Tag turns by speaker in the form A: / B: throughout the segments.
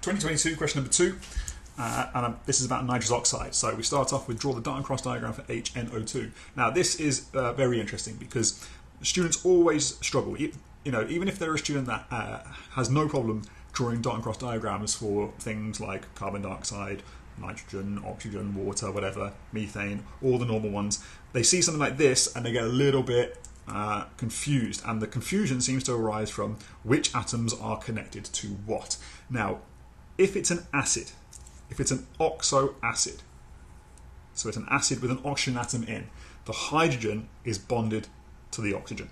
A: 2022, question number 2, this is about nitrous oxide. So we start off with draw the dot and cross diagram for HNO2. Now this is very interesting because students always struggle. Even if they're a student that has no problem drawing dot and cross diagrams for things like carbon dioxide, nitrogen, oxygen, water, whatever, methane, all the normal ones, they see something like this and they get a little bit confused, and the confusion seems to arise from which atoms are connected to what. Now, if it's an acid, if it's an oxoacid, so it's an acid with an oxygen atom in, the hydrogen is bonded to the oxygen.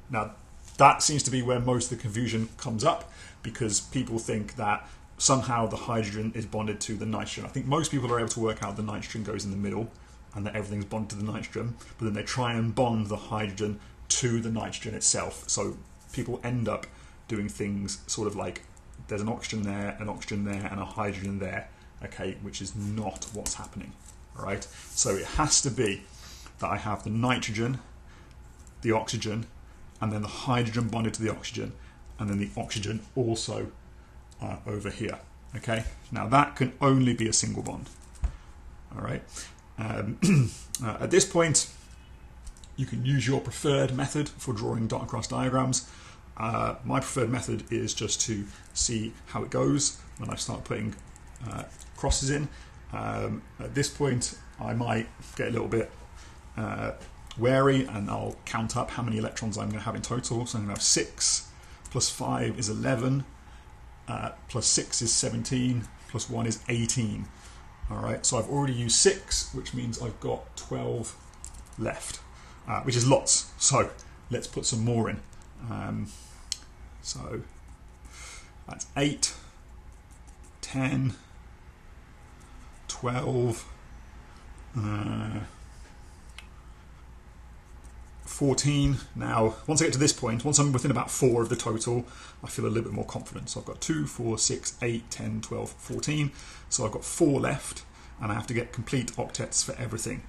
A: Now, that seems to be where most of the confusion comes up, because people think that somehow the hydrogen is bonded to the nitrogen. I think most people are able to work out the nitrogen goes in the middle and that everything's bonded to the nitrogen, but then they try and bond the hydrogen to the nitrogen itself. So people end up doing things sort of like there's an oxygen there, and a hydrogen there, okay, which is not what's happening, all right? So it has to be that I have the nitrogen, the oxygen, and then the hydrogen bonded to the oxygen, and then the oxygen also over here, okay? Now that can only be a single bond, all right? At this point, you can use your preferred method for drawing dot and cross diagrams. My preferred method is just to see how it goes when I start putting crosses in. At this point, I might get a little bit wary, and I'll count up how many electrons I'm going to have in total. So I'm going to have 6, plus 5 is 11, plus 6 is 17, plus 1 is 18. All right, so I've already used 6, which means I've got 12 left, which is lots. So let's put some more in. So that's 8, 10, 12, 14. Now, once I get to this point, once I'm within about 4 of the total, I feel a little bit more confident. So I've got 2, 4, 6, 8, 10, 12, 14. So I've got 4 left, and I have to get complete octets for everything.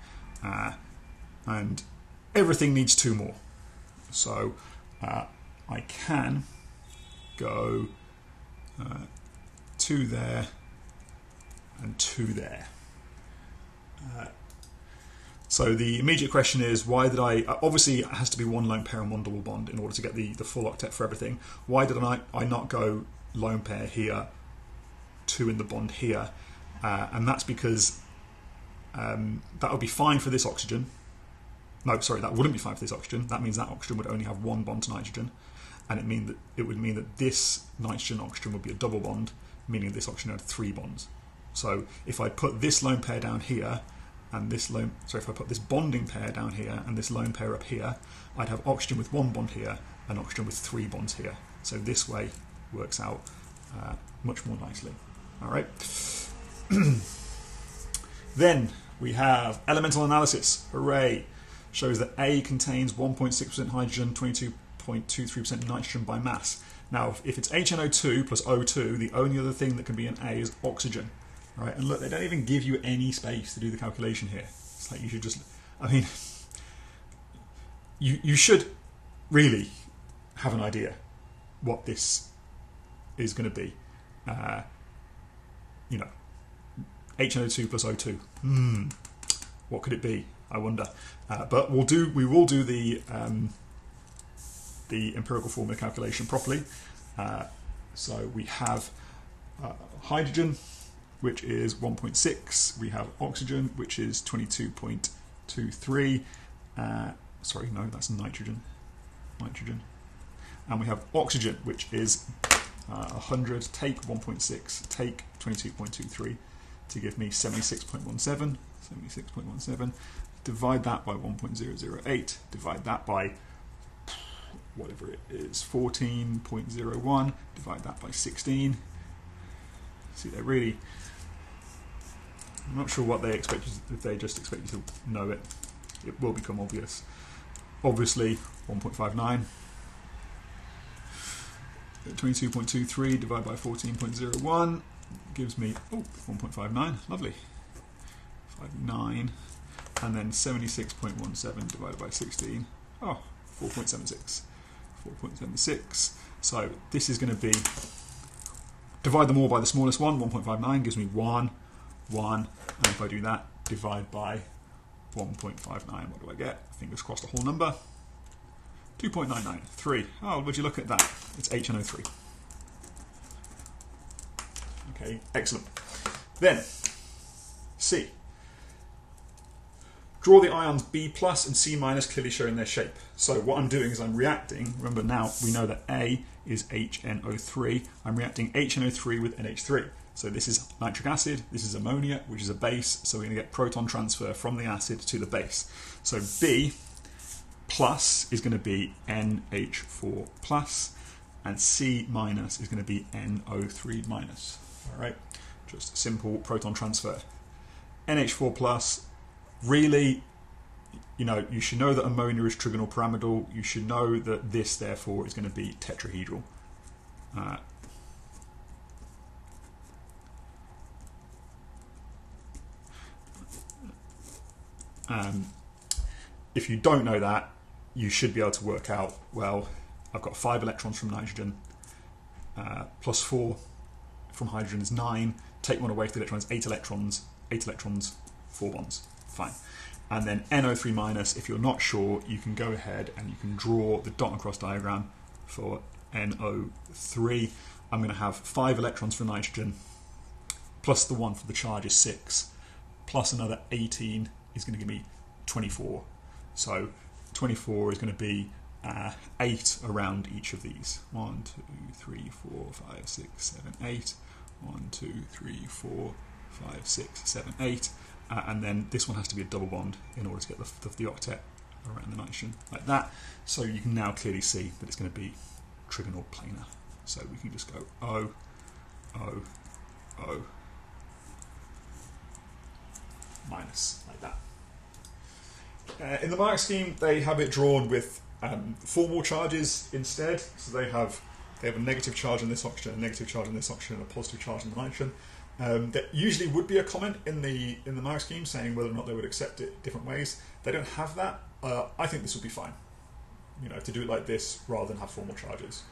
A: And everything needs 2 more. So I can go 2 there and 2 there. So the immediate question is, why did I, obviously it has to be 1 lone pair and 1 double bond in order to get the full octet for everything. Why did I not go lone pair here, 2 in the bond here? And that's because that would be fine for this oxygen. No, sorry, that wouldn't be fine for this oxygen. That means that oxygen would only have 1 bond to nitrogen, and it would mean that this nitrogen oxygen would be a double bond, meaning this oxygen had 3 bonds. So if I put this lone pair down here, and if I put this bonding pair down here and this lone pair up here, I'd have oxygen with 1 bond here and oxygen with 3 bonds here. So this way works out much more nicely. All right. Then we have elemental analysis. Hooray! Shows that A contains 1.6% hydrogen, 22.23% nitrogen by mass. Now, if it's HNO2 plus O2, the only other thing that can be an A is oxygen. All right, and look, they don't even give you any space to do the calculation here. It's like you should just, I mean, you should really have an idea what this is going to be. HNO2 plus O2. What could it be? I wonder. But we will do the empirical formula calculation properly. So we have hydrogen, which is 1.6. We have oxygen, which is 22.23. Sorry, no, that's nitrogen. And we have oxygen, which is 100. Take 1.6, take 22.23 to give me 76.17. 76.17. Divide that by 1.008. Divide that by whatever it is, 14.01. Divide that by 16. See, they're really, I'm not sure what they expect you to, if they just expect you to know it. It will become obvious. Obviously, 1.59. 22.23 divided by 14.01 gives me 1.59. Lovely. 59. And then 76.17 divided by 16. 4.76. 4.76. So this is going to be divide them all by the smallest one. 1.59 gives me 1, 1. And if I do that, divide by 1.59, what do I get? Fingers crossed, a whole number. 2.99, 3. Oh, would you look at that? It's HNO3. Okay, excellent. Then, C. Draw the ions B plus and C minus clearly showing their shape. So what I'm doing is I'm reacting, remember now we know that A is HNO3, I'm reacting HNO3 with NH3. So this is nitric acid, this is ammonia, which is a base, so we're going to get proton transfer from the acid to the base. So B plus is going to be NH4 plus, and C minus is going to be NO3 minus. All right, just simple proton transfer. NH4 plus, really, you know, you should know that ammonia is trigonal pyramidal. You should know that this, therefore, is going to be tetrahedral. If you don't know that, you should be able to work out, well, I've got 5 electrons from nitrogen, plus 4 from hydrogen is 9, take 1 away for the electrons, 8 electrons, 4 bonds, fine. And then NO3 minus, if you're not sure, you can go ahead and you can draw the dot and cross diagram for NO3. I'm going to have 5 electrons for nitrogen, plus the 1 for the charge is 6, plus another 18 is going to give me 24. So 24 is going to be 8 around each of these. 1, 2, 3, 4, 5, 6, 7, 8. 1, 2, 3, 4, 5, 6, 7, 8. And then this one has to be a double bond in order to get the octet around the nitrogen, like that. So you can now clearly see that it's going to be trigonal planar. So we can just go O, O, O, minus, like that. In the mark scheme, they have it drawn with formal charges instead. So they have a negative charge on this oxygen, a negative charge on this oxygen, and a positive charge on the nitrogen. There usually would be a comment in the mark scheme saying whether or not they would accept it different ways. They don't have that. I think this would be fine, you know, to do it like this rather than have formal charges.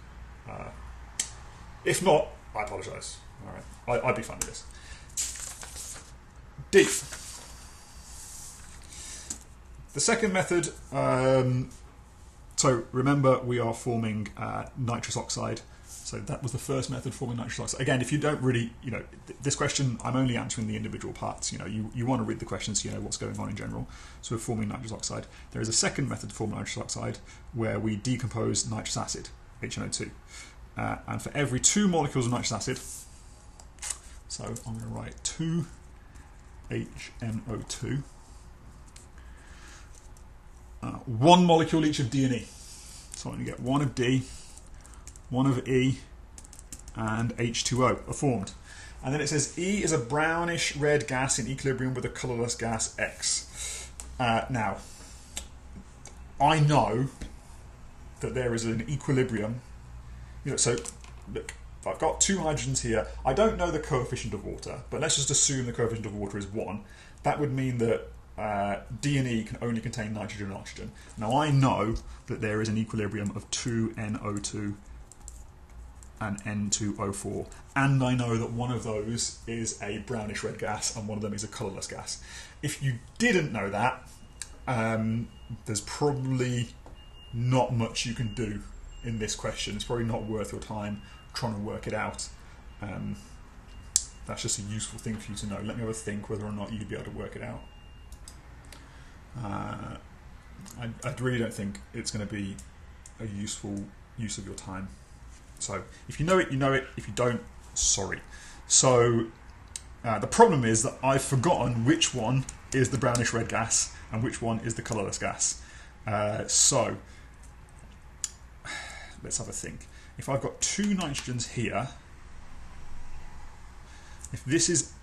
A: If not, I apologise. All right, I'd be fine with this. D. The second method. So remember, we are forming nitrous oxide. So that was the first method, forming nitrous oxide. Again, if you don't really, you know, this question, I'm only answering the individual parts. You know, you want to read the questions so you know what's going on in general. So we're forming nitrous oxide. There is a second method to form nitrous oxide where we decompose nitrous acid, HNO2. And for every 2 molecules of nitrous acid, so I'm going to write 2 HNO2, 1 molecule each of D and E. So I'm going to get 1 of D, 1 of E, and H2O are formed. And then it says E is a brownish red gas in equilibrium with a colourless gas X. Now, I know that there is an equilibrium. You know, so look, if I've got 2 hydrogens here, I don't know the coefficient of water, but let's just assume the coefficient of water is 1. That would mean that D and E can only contain nitrogen and oxygen. Now I know that there is an equilibrium of 2NO2 and N2O4, and I know that one of those is a brownish red gas and one of them is a colourless gas. If you didn't know that, there's probably not much you can do in this question. It's probably not worth your time trying to work it out. That's just a useful thing for you to know. Let me have a think whether or not you'd be able to work it out. I really don't think it's going to be a useful use of your time. So if you know it, you know it. If you don't, sorry. So the problem is that I've forgotten which one is the brownish red gas and which one is the colourless gas. So let's have a think. If I've got 2 nitrogens here, if this is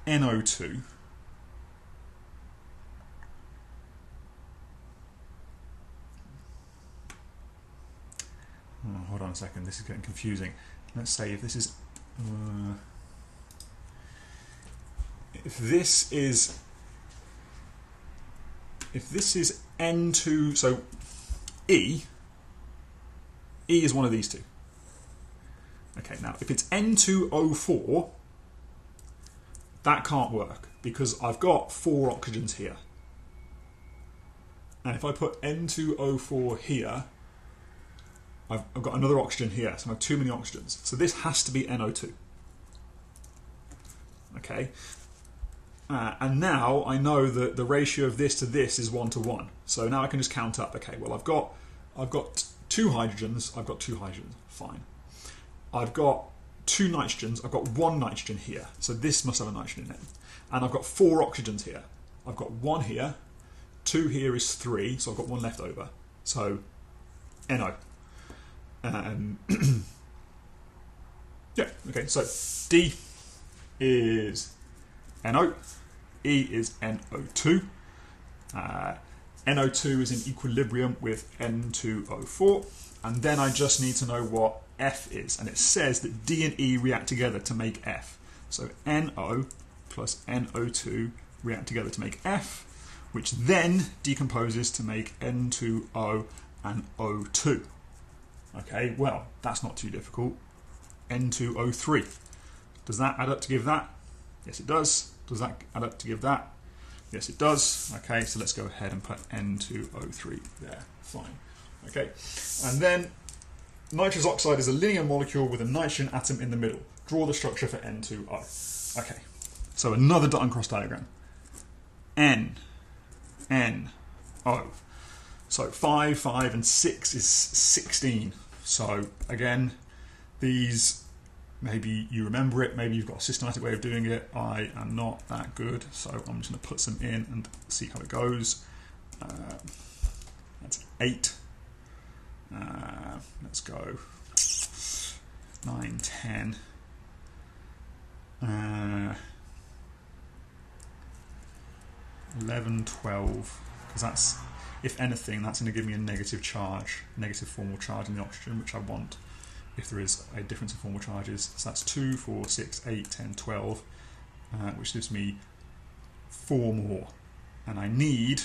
A: NO2, hold on a second, this is getting confusing. Let's say if this is N2, so E is one of these two. Okay, now if it's N2O4, that can't work because I've got 4 oxygens here. And if I put N2O4 here, I've got another oxygen here, so I have too many oxygens. So this has to be NO2. Okay, and now I know that the ratio of this to this is 1 to 1. So now I can just count up. Okay, well I've got 2 hydrogens. I've got 2 hydrogens. Fine. I've got 2 nitrogens. I've got 1 nitrogen here. So this must have a nitrogen in it. And I've got 4 oxygens here. I've got 1 here. 2 here is 3. So I've got 1 left over. So NO. Yeah. Okay. So D is NO, E is NO2. NO2 is in equilibrium with N2O4, and then I just need to know what F is, and it says that D and E react together to make F. So NO plus NO2 react together to make F, which then decomposes to make N2O and O2. Okay, well, that's not too difficult. N2O3. Does that add up to give that? Yes, it does. Does that add up to give that? Yes, it does. Okay, so let's go ahead and put N2O3 there. Fine. Okay, and then nitrous oxide is a linear molecule with a nitrogen atom in the middle. Draw the structure for N2O. Okay, so another dot and cross diagram. N, O. So 5, 5, and 6 is 16. So again, these, maybe you remember it, maybe you've got a systematic way of doing it. I am not that good, so I'm just going to put some in and see how it goes. That's 8. Let's go 9, 10. 11, 12, because that's, if anything, that's going to give me a negative charge, negative formal charge in the oxygen, which I want if there is a difference in formal charges. So that's 2, 4, 6, 8, 10, 12, which gives me 4 more. And I need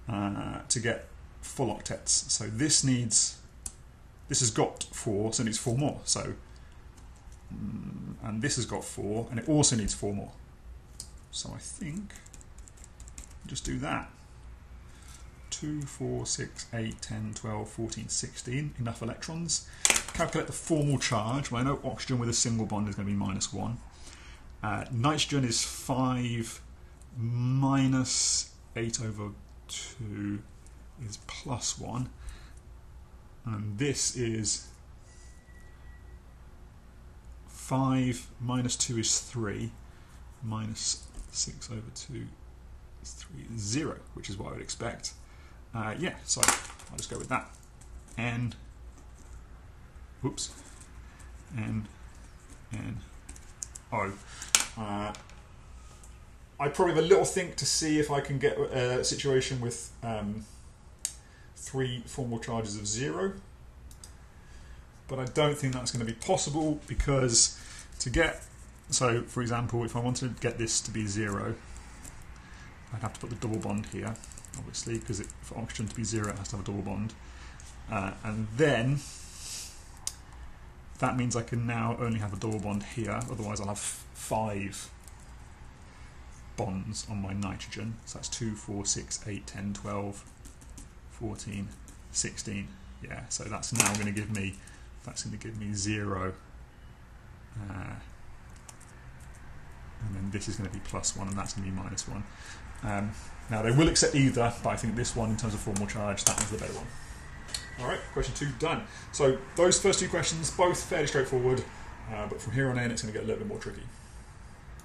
A: to get full octets. So this has got 4, so it needs 4 more. So, and this has got 4, and it also needs 4 more. So I think just do that. 2, 4, 6, 8, 10, 12, 14, 16. Enough electrons. Calculate the formal charge. Well, I know oxygen with a single bond is going to be -1. Nitrogen is 5 minus 8 over 2 is +1. And this is 5 minus 2 is 3. Minus 6 over 2 is 3, 0, which is what I would expect. Yeah, so I'll just go with that. N, O. I probably have a little think to see if I can get a situation with 3 formal charges of 0. But I don't think that's going to be possible because to get, so for example, if I wanted to get this to be 0, I'd have to put the double bond here, obviously, because for oxygen to be 0 it has to have a double bond. And then that means I can now only have a double bond here, otherwise I'll have 5 bonds on my nitrogen. So that's 2, 4, 6, 8, 10, 12, 14, 16. Yeah, so that's now going to give me, 0. And then this is going to be +1, and that's going to be -1. Now they will accept either, but I think this one, in terms of formal charge, that one's the better one. Alright, question 2 done. So those first 2 questions, both fairly straightforward, but from here on in it's going to get a little bit more tricky.